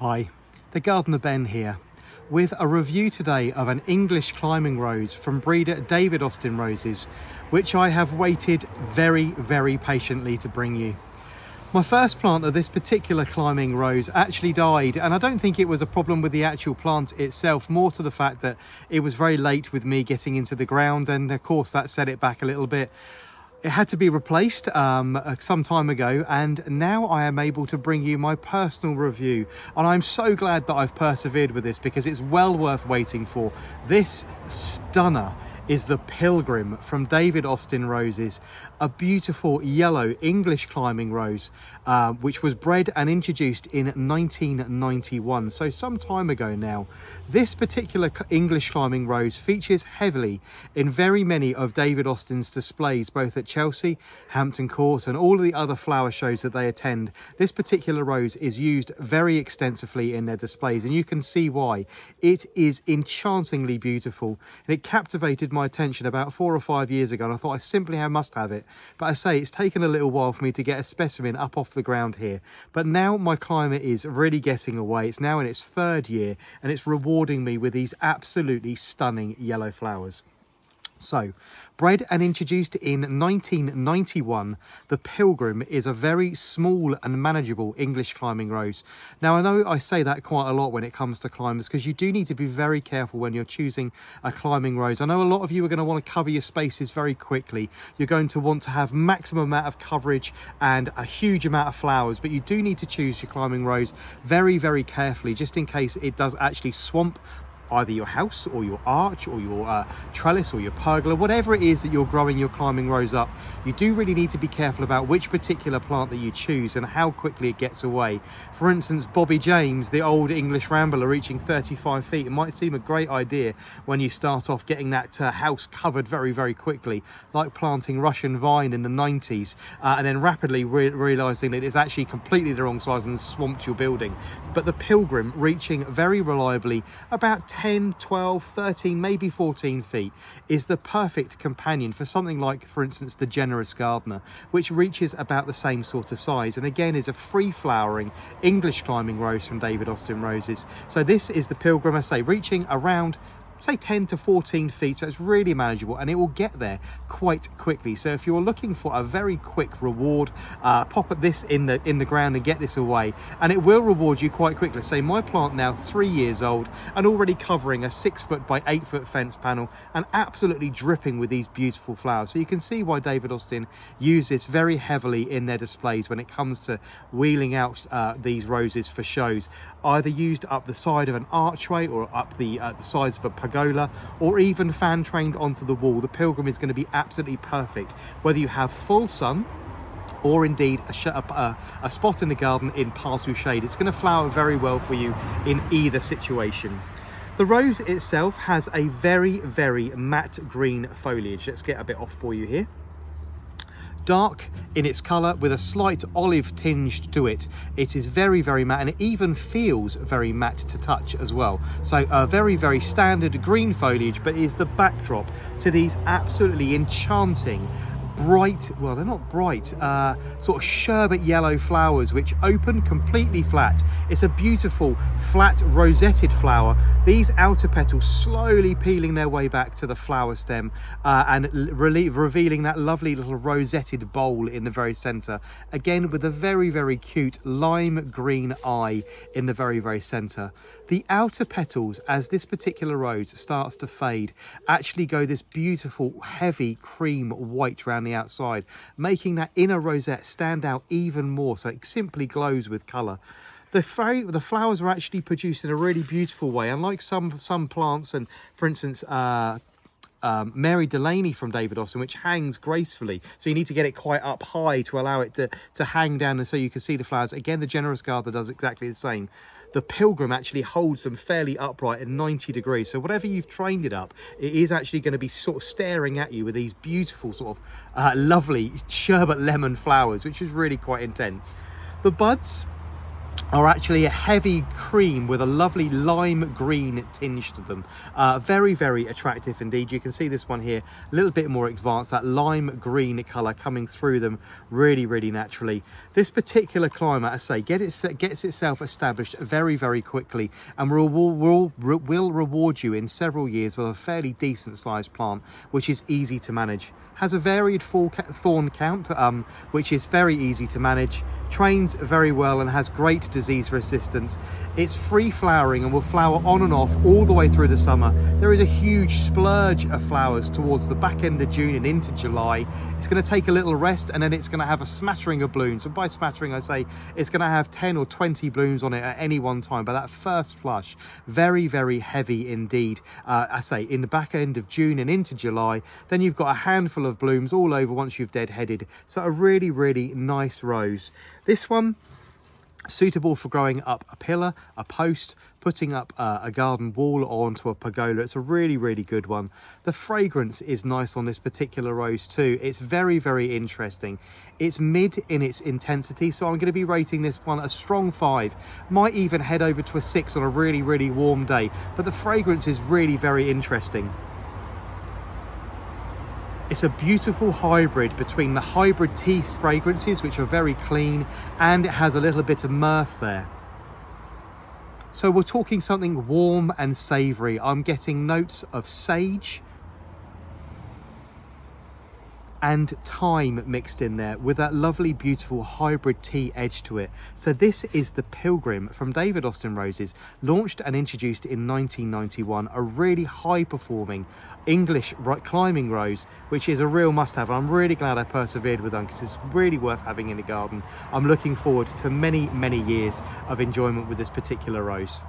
Hi, the Gardener Ben here, with a review today of an English climbing rose from breeder David Austin Roses, which I have waited very patiently to bring you. My first plant of this particular climbing rose actually died, and I don't think it was a problem with the actual plant itself, more to the fact that it was very late with me getting into the ground, and of course that set it back a little bit. It had to be replaced some time ago, and now I am able to bring you my personal review, and I'm so glad that I've persevered with this because it's well worth waiting for. This stunner is the Pilgrim from David Austin Roses, a beautiful yellow English climbing rose which was bred and introduced in 1991, so some time ago now. This particular English climbing rose features heavily in very many of David Austin's displays, both at Chelsea, Hampton Court and all of the other flower shows that they attend. This particular rose is used very extensively in their displays, and you can see why. It is enchantingly beautiful, and it captivated my attention about 4 or 5 years ago, and I thought I must have it. But I say, it's taken a little while for me to get a specimen up off the ground here, but now my climber is really getting away. It's now in its 3rd year, and it's rewarding me with these absolutely stunning yellow flowers. So, bred and introduced in 1991, the Pilgrim is a very small and manageable English climbing rose. Now, I know I say that quite a lot when it comes to climbers, because you do need to be very careful when you're choosing a climbing rose. I know a lot of you are going to want to cover your spaces very quickly. You're going to want to have maximum amount of coverage and a huge amount of flowers, but you do need to choose your climbing rose very carefully, just in case it does actually swamp either your house or your arch or your trellis or your pergola, whatever it is that you're growing your climbing rose up. You do really need to be careful about which particular plant that you choose and how quickly it gets away. For instance, Bobby James, the old English rambler reaching 35 feet, it might seem a great idea when you start off getting that house covered very quickly, like planting Russian vine in the 90s, and then rapidly realizing that it's actually completely the wrong size and swamped your building. But the Pilgrim, reaching very reliably about 10, 12, 13, maybe 14 feet, is the perfect companion for something like, for instance, the Generous Gardener, which reaches about the same sort of size, and again is a free flowering English climbing rose from David Austin Roses. So this is the Pilgrim, I say, reaching around say 10 to 14 feet, so it's really manageable, and it will get there quite quickly. So if you're looking for a very quick reward, pop at this in the ground and get this away, and it will reward you quite quickly. Say my plant now 3 years old and already covering a 6 foot by 8 foot fence panel and absolutely dripping with these beautiful flowers. So you can see why David Austin use this very heavily in their displays when it comes to wheeling out these roses for shows, either used up the side of an archway or up the sides of a pergola, or even fan trained onto the wall. The Pilgrim is going to be absolutely perfect whether you have full sun or indeed a spot in the garden in partial shade. It's going to flower very well for you in either situation. The rose itself has a very matte green foliage. Let's get a bit off for you here. Dark in its colour with a slight olive tinge to it. It is very matte, and it even feels very matte to touch as well. So a very standard green foliage, but is the backdrop to these absolutely enchanting bright, well, they're not bright, sort of sherbet yellow flowers which open completely flat. It's a beautiful flat rosetted flower, these outer petals slowly peeling their way back to the flower stem and revealing that lovely little rosetted bowl in the very center, again with a very cute lime green eye in the very center. The outer petals, as this particular rose starts to fade, actually go this beautiful heavy cream white around the outside, making that inner rosette stand out even more, so it simply glows with colour. The flowers are actually produced in a really beautiful way, unlike some plants, and for instance Mary Delaney from David Austin, which hangs gracefully, so you need to get it quite up high to allow it to hang down, and so you can see the flowers. Again, the Generous Gardener does exactly the same. The Pilgrim actually holds them fairly upright at 90 degrees, so whatever you've trained it up, it is actually going to be sort of staring at you with these beautiful sort of lovely sherbet lemon flowers, which is really quite intense. The buds are actually a heavy cream with a lovely lime green tinge to them. Very, very attractive indeed. You can see this one here, a little bit more advanced, that lime green colour coming through them really, really naturally. This particular climber, I say, gets itself established very, very quickly, and will reward you in several years with a fairly decent sized plant, which is easy to manage. Has a varied thorn count, which is very easy to manage, trains very well and has great disease resistance. It's free flowering and will flower on and off all the way through the summer. There is a huge splurge of flowers towards the back end of June and into July. It's going to take a little rest, and then it's going to have a smattering of blooms. And by smattering, I say it's going to have 10 or 20 blooms on it at any one time. But that first flush, very, very heavy indeed. I say in the back end of June and into July. Then you've got a handful of blooms all over once you've deadheaded. So a really, really nice rose. This one, suitable for growing up a pillar, a post, putting up a garden wall or onto a pergola. It's a really, really good one. The fragrance is nice on this particular rose too. It's very, very interesting. It's mid in its intensity, so I'm going to be rating this one a strong 5. Might even head over to a 6 on a really, really warm day, but the fragrance is really very interesting. It's a beautiful hybrid between the hybrid tea fragrances, which are very clean, and it has a little bit of mirth there. So we're talking something warm and savoury. I'm getting notes of sage and thyme mixed in there with that lovely, beautiful hybrid tea edge to it. So this is the Pilgrim from David Austin Roses, launched and introduced in 1991, a really high-performing English climbing rose, which is a real must-have. I'm really glad I persevered with them because it's really worth having in the garden. I'm looking forward to many, many years of enjoyment with this particular rose.